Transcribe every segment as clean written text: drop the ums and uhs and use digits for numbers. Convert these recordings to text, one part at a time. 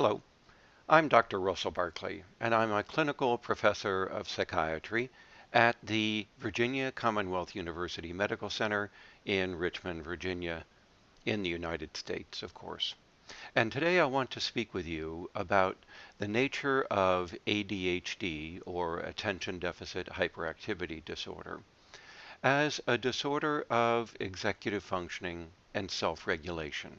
Hello, I'm Dr. Russell Barkley, and I'm a clinical professor of psychiatry at the Virginia Commonwealth University Medical Center in Richmond, Virginia, in the United States, of course. And today I want to speak with you about the nature of ADHD, or attention deficit hyperactivity disorder, as a disorder of executive functioning and self-regulation.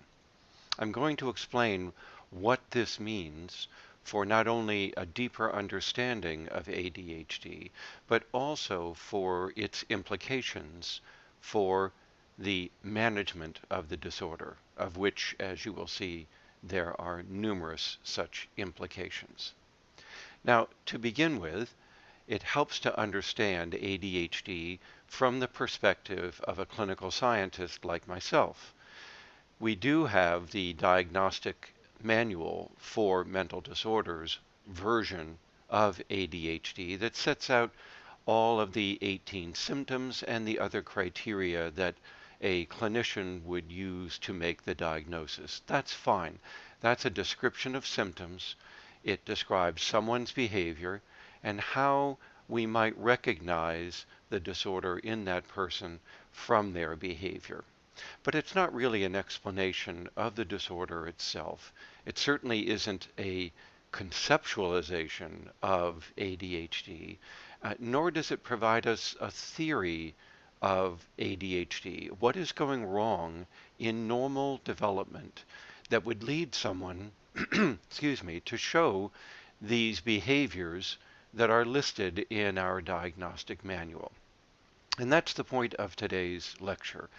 I'm going to explain what this means for not only a deeper understanding of ADHD, but also for its implications for the management of the disorder, of which, as you will see, there are numerous such implications. Now, to begin with, it helps to understand ADHD from the perspective of a clinical scientist like myself. We do have the diagnostic manual for mental disorders version of ADHD that sets out all of the 18 symptoms and the other criteria that a clinician would use to make the diagnosis. That's fine. That's a description of symptoms. It describes someone's behavior and how we might recognize the disorder in that person from their behavior. But it's not really an explanation of the disorder itself. It certainly isn't a conceptualization of ADHD, nor does it provide us a theory of ADHD. What is going wrong in normal development that would lead someone, excuse me, to show these behaviors that are listed in our diagnostic manual? And that's the point of today's lecture.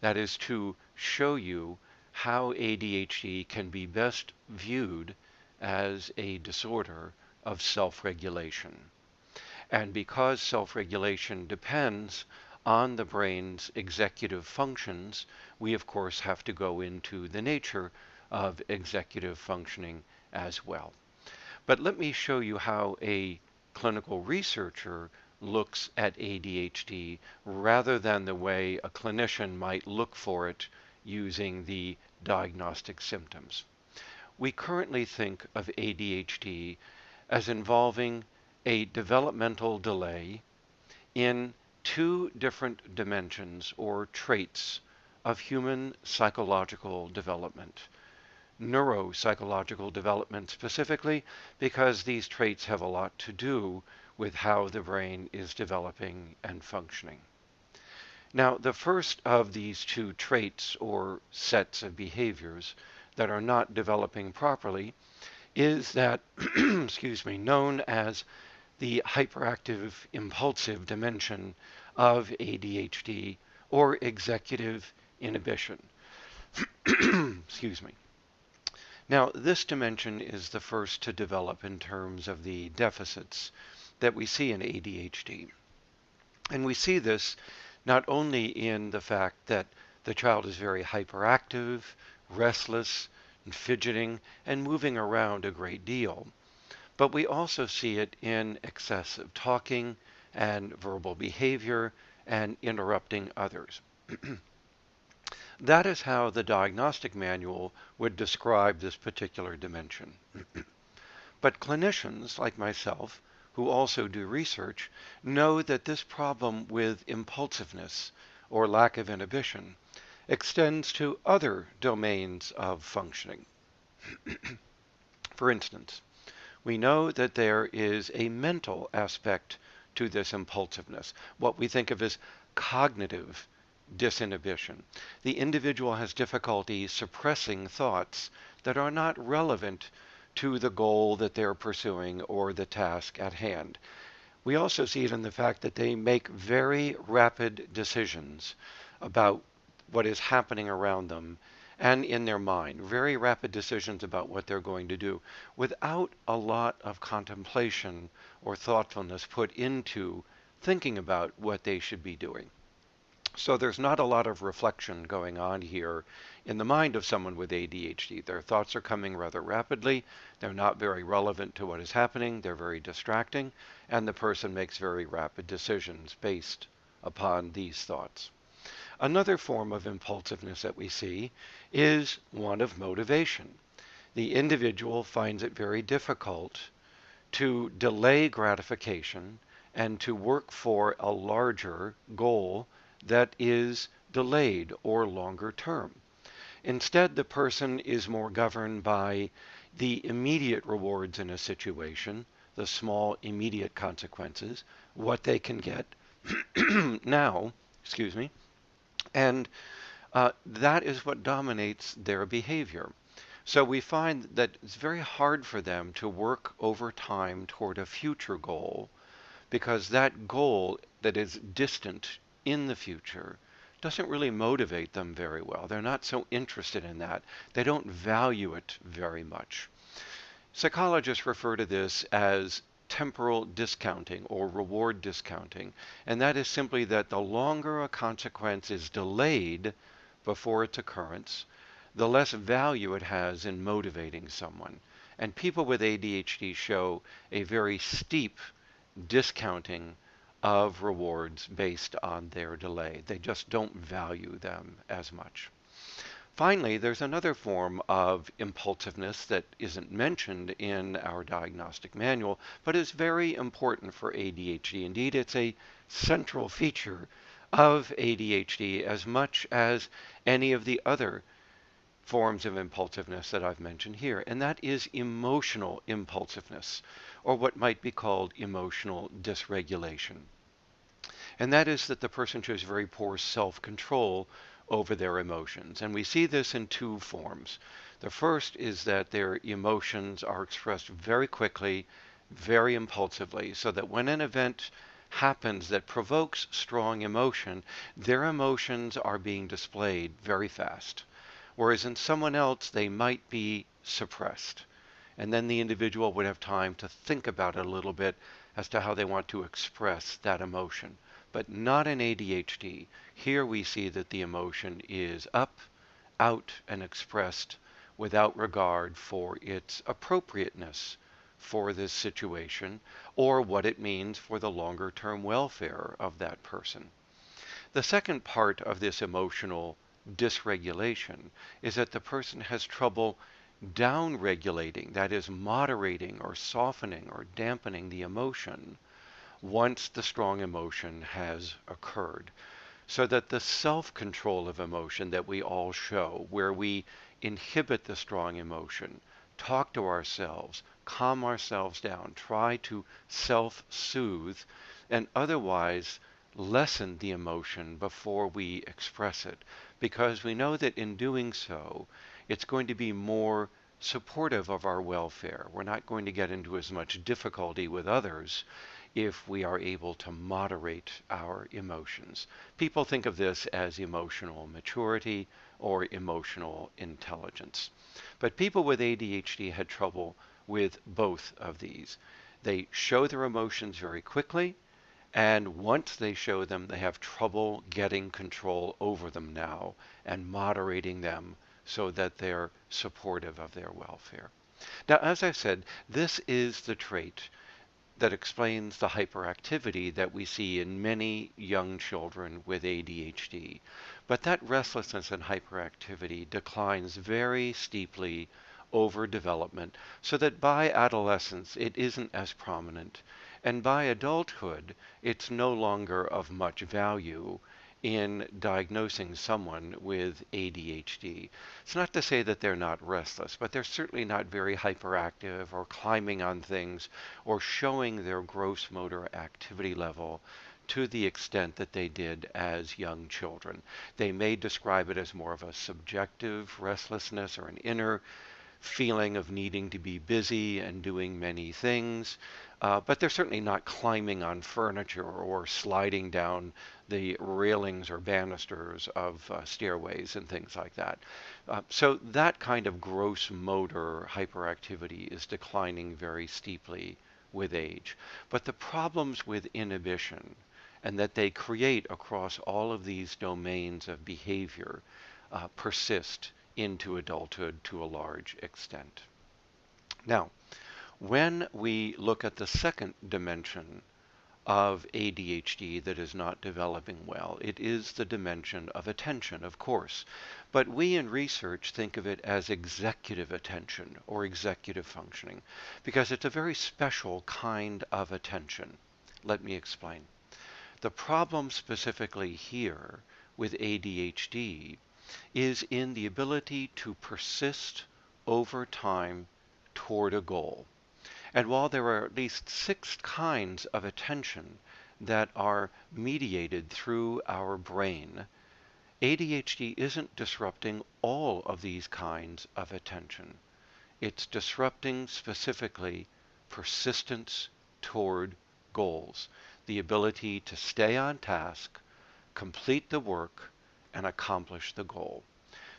That is to show you how ADHD can be best viewed as a disorder of self-regulation. And because self-regulation depends on the brain's executive functions, we of course have to go into the nature of executive functioning as well. But let me show you how a clinical researcher looks at ADHD rather than the way a clinician might look for it using the diagnostic symptoms. We currently think of ADHD as involving a developmental delay in two different dimensions or traits of human psychological development. Neuropsychological development specifically, because these traits have a lot to do with how the brain is developing and functioning. Now, the first of these two traits or sets of behaviors that are not developing properly is that, excuse me, known as the hyperactive impulsive dimension of ADHD, or executive inhibition. Excuse me. Now, this dimension is the first to develop in terms of the deficits that we see in ADHD. And we see this not only in the fact that the child is very hyperactive, restless, and fidgeting, and moving around a great deal, but we also see it in excessive talking and verbal behavior and interrupting others. That is how the diagnostic manual would describe this particular dimension. But clinicians like myself, who also do research, know that this problem with impulsiveness or lack of inhibition extends to other domains of functioning. For instance, we know that there is a mental aspect to this impulsiveness, what we think of as cognitive disinhibition. The individual has difficulty suppressing thoughts that are not relevant to the goal that they're pursuing or the task at hand. We also see it in the fact that they make very rapid decisions about what is happening around them and in their mind, very rapid decisions about what they're going to do without a lot of contemplation or thoughtfulness put into thinking about what they should be doing. So there's not a lot of reflection going on here in the mind of someone with ADHD. Their thoughts are coming rather rapidly. They're not very relevant to what is happening. They're very distracting. And the person makes very rapid decisions based upon these thoughts. Another form of impulsiveness that we see is one of motivation. The individual finds it very difficult to delay gratification and to work for a larger goal that is delayed or longer term. Instead, the person is more governed by the immediate rewards in a situation, the small immediate consequences, what they can get now, excuse me, and that is what dominates their behavior. So we find that it's very hard for them to work over time toward a future goal because that goal that is distant in the future doesn't really motivate them very well. They're not so interested in that. They don't value it very much. Psychologists refer to this as temporal discounting or reward discounting, and that is simply that the longer a consequence is delayed before its occurrence, the less value it has in motivating someone. And people with ADHD show a very steep discounting of rewards based on their delay. They just don't value them as much. Finally, there's another form of impulsiveness that isn't mentioned in our diagnostic manual, but is very important for ADHD. Indeed, it's a central feature of ADHD as much as any of the other forms of impulsiveness that I've mentioned here, and that is emotional impulsiveness, or what might be called emotional dysregulation. And that is that the person shows very poor self-control over their emotions. And we see this in two forms. The first is that their emotions are expressed very quickly, very impulsively, so that when an event happens that provokes strong emotion, their emotions are being displayed very fast. Whereas in someone else, they might be suppressed. And then the individual would have time to think about it a little bit as to how they want to express that emotion. But not in ADHD. Here we see that the emotion is up, out, and expressed without regard for its appropriateness for this situation or what it means for the longer-term welfare of that person. The second part of this emotional dysregulation is that the person has trouble down-regulating, that is, moderating or softening or dampening the emotion once the strong emotion has occurred. So that the self-control of emotion that we all show, where we inhibit the strong emotion, talk to ourselves, calm ourselves down, try to self-soothe, and otherwise lessen the emotion before we express it, because we know that in doing so, it's going to be more supportive of our welfare. We're not going to get into as much difficulty with others if we are able to moderate our emotions. People think of this as emotional maturity or emotional intelligence. But people with ADHD had trouble with both of these. They show their emotions very quickly, and once they show them, they have trouble getting control over them now and moderating them so that they're supportive of their welfare. Now, as I said, this is the trait that explains the hyperactivity that we see in many young children with ADHD. But that restlessness and hyperactivity declines very steeply over development, so that by adolescence it isn't as prominent, and by adulthood it's no longer of much value in diagnosing someone with ADHD. It's not to say that they're not restless, but they're certainly not very hyperactive or climbing on things or showing their gross motor activity level to the extent that they did as young children. They may describe it as more of a subjective restlessness or an inner feeling of needing to be busy and doing many things, but they're certainly not climbing on furniture or sliding down the railings or banisters of stairways and things like that. So that kind of gross motor hyperactivity is declining very steeply with age. But the problems with inhibition and that they create across all of these domains of behavior persist into adulthood to a large extent. Now, when we look at the second dimension of ADHD that is not developing well. It is the dimension of attention, of course. But we in research think of it as executive attention or executive functioning because it's a very special kind of attention. Let me explain. The problem specifically here with ADHD is in the ability to persist over time toward a goal. And while there are at least 6 kinds of attention that are mediated through our brain, ADHD isn't disrupting all of these kinds of attention. It's disrupting specifically persistence toward goals, the ability to stay on task, complete the work, and accomplish the goal.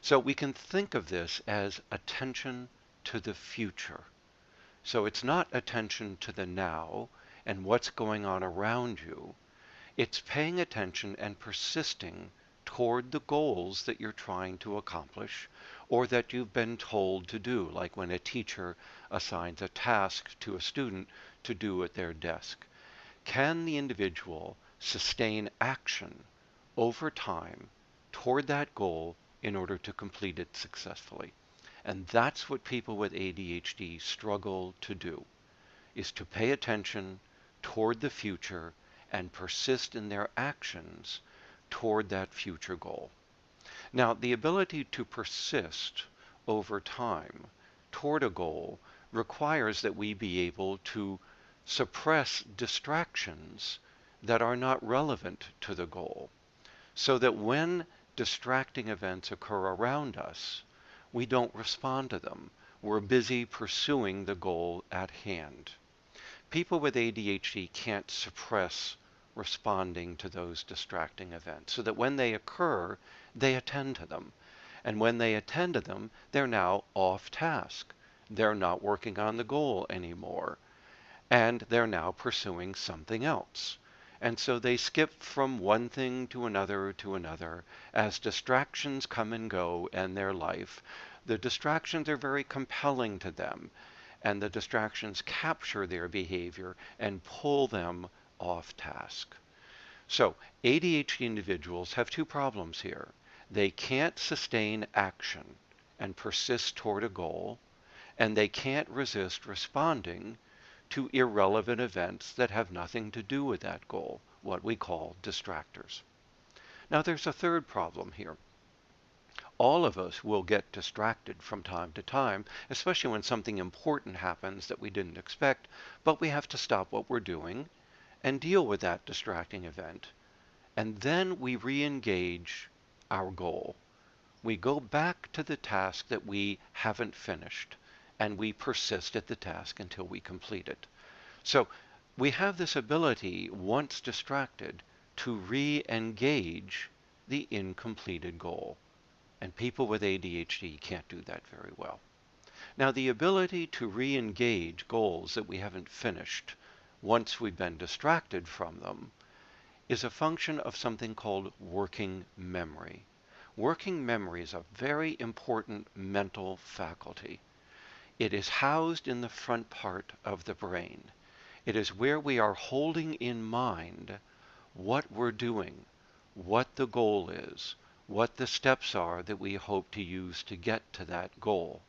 So we can think of this as attention to the future. So it's not attention to the now and what's going on around you. It's paying attention and persisting toward the goals that you're trying to accomplish or that you've been told to do, like when a teacher assigns a task to a student to do at their desk. Can the individual sustain action over time toward that goal in order to complete it successfully? And that's what people with ADHD struggle to do, is to pay attention toward the future and persist in their actions toward that future goal. Now, the ability to persist over time toward a goal requires that we be able to suppress distractions that are not relevant to the goal, so that when distracting events occur around us, we don't respond to them. We're busy pursuing the goal at hand. People with ADHD can't suppress responding to those distracting events, so that when they occur, they attend to them. And when they attend to them, they're now off task. They're not working on the goal anymore. And they're now pursuing something else. And so they skip from one thing to another as distractions come and go in their life. The distractions are very compelling to them, and the distractions capture their behavior and pull them off task. So ADHD individuals have 2 problems here. They can't sustain action and persist toward a goal, and they can't resist responding to irrelevant events that have nothing to do with that goal, what we call distractors. Now there's a 3rd problem here. All of us will get distracted from time to time, especially when something important happens that we didn't expect, but we have to stop what we're doing and deal with that distracting event. And then we re-engage our goal. We go back to the task that we haven't finished, and we persist at the task until we complete it. So we have this ability, once distracted, to re-engage the incompleted goal. And people with ADHD can't do that very well. Now, the ability to re-engage goals that we haven't finished once we've been distracted from them is a function of something called working memory. Working memory is a very important mental faculty. It is housed in the front part of the brain. It is where we are holding in mind what we're doing, what the goal is, what the steps are that we hope to use to get to that goal.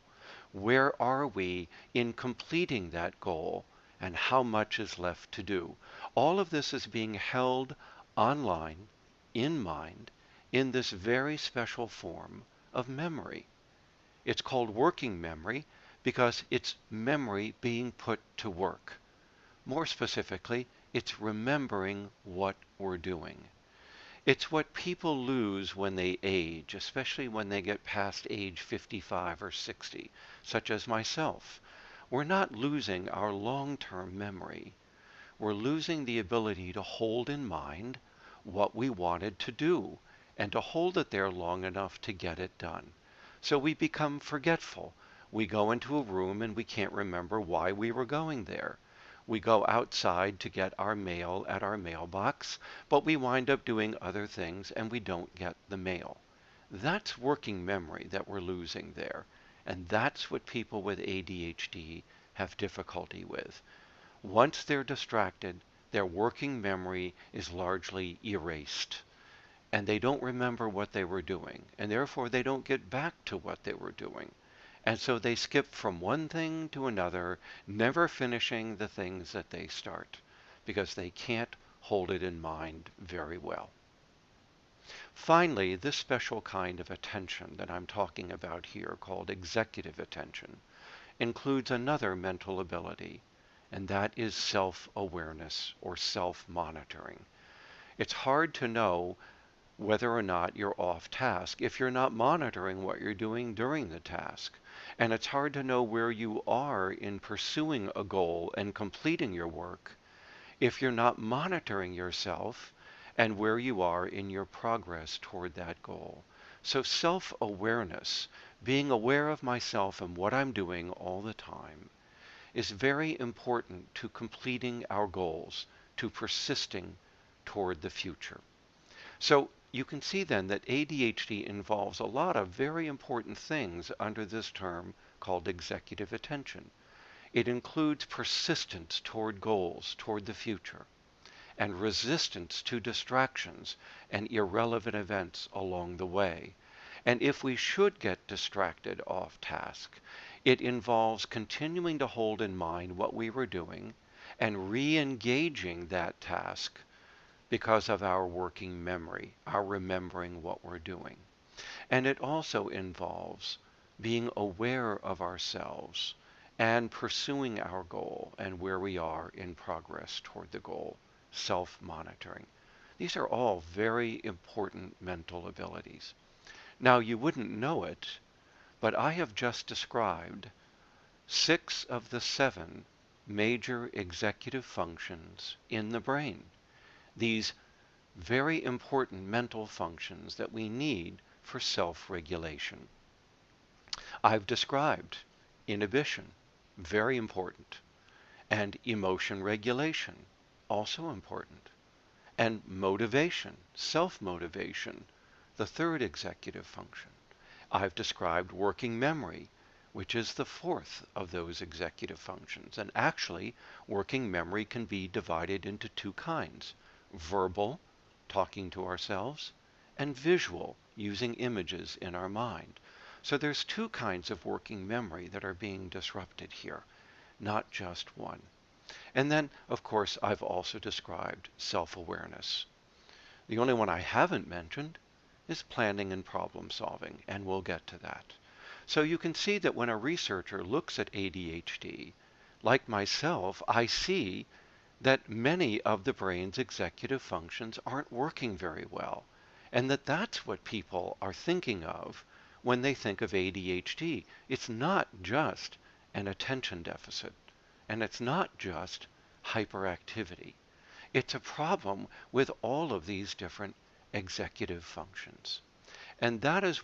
Where are we in completing that goal, and how much is left to do? All of this is being held online, in mind, in this very special form of memory. It's called working memory because it's memory being put to work. More specifically, it's remembering what we're doing. It's what people lose when they age, especially when they get past age 55 or 60, such as myself. We're not losing our long-term memory. We're losing the ability to hold in mind what we wanted to do and to hold it there long enough to get it done. So we become forgetful. We go into a room and we can't remember why we were going there. We go outside to get our mail at our mailbox, but we wind up doing other things and we don't get the mail. That's working memory that we're losing there. And that's what people with ADHD have difficulty with. Once they're distracted, their working memory is largely erased, and they don't remember what they were doing, and therefore they don't get back to what they were doing. And so they skip from one thing to another, never finishing the things that they start, because they can't hold it in mind very well. Finally, this special kind of attention that I'm talking about here, called executive attention, includes another mental ability, and that is self-awareness or self-monitoring. It's hard to know whether or not you're off task if you're not monitoring what you're doing during the task. And it's hard to know where you are in pursuing a goal and completing your work if you're not monitoring yourself and where you are in your progress toward that goal. So self-awareness, being aware of myself and what I'm doing all the time, is very important to completing our goals, to persisting toward the future. So you can see then that ADHD involves a lot of very important things under this term called executive attention. It includes persistence toward goals, toward the future, and resistance to distractions and irrelevant events along the way. And if we should get distracted off task, it involves continuing to hold in mind what we were doing and re-engaging that task because of our working memory, our remembering what we're doing. And it also involves being aware of ourselves and pursuing our goal and where we are in progress toward the goal, self-monitoring. These are all very important mental abilities. Now, you wouldn't know it, but I have just described 6 of the 7 major executive functions in the brain. These very important mental functions that we need for self-regulation. I've described inhibition, very important, and emotion regulation, also important, and motivation, self-motivation, the third executive function. I've described working memory, which is the 4th of those executive functions. And actually, working memory can be divided into 2 kinds: verbal, talking to ourselves, and visual, using images in our mind. So there's 2 kinds of working memory that are being disrupted here, not just one. And then, of course, I've also described self-awareness. The only one I haven't mentioned is planning and problem solving, and we'll get to that. So you can see that when a researcher looks at ADHD, like myself, I see that many of the brain's executive functions aren't working very well, and that's what people are thinking of when they think of ADHD. It's not just an attention deficit, and it's not just hyperactivity. It's a problem with all of these different executive functions. And that is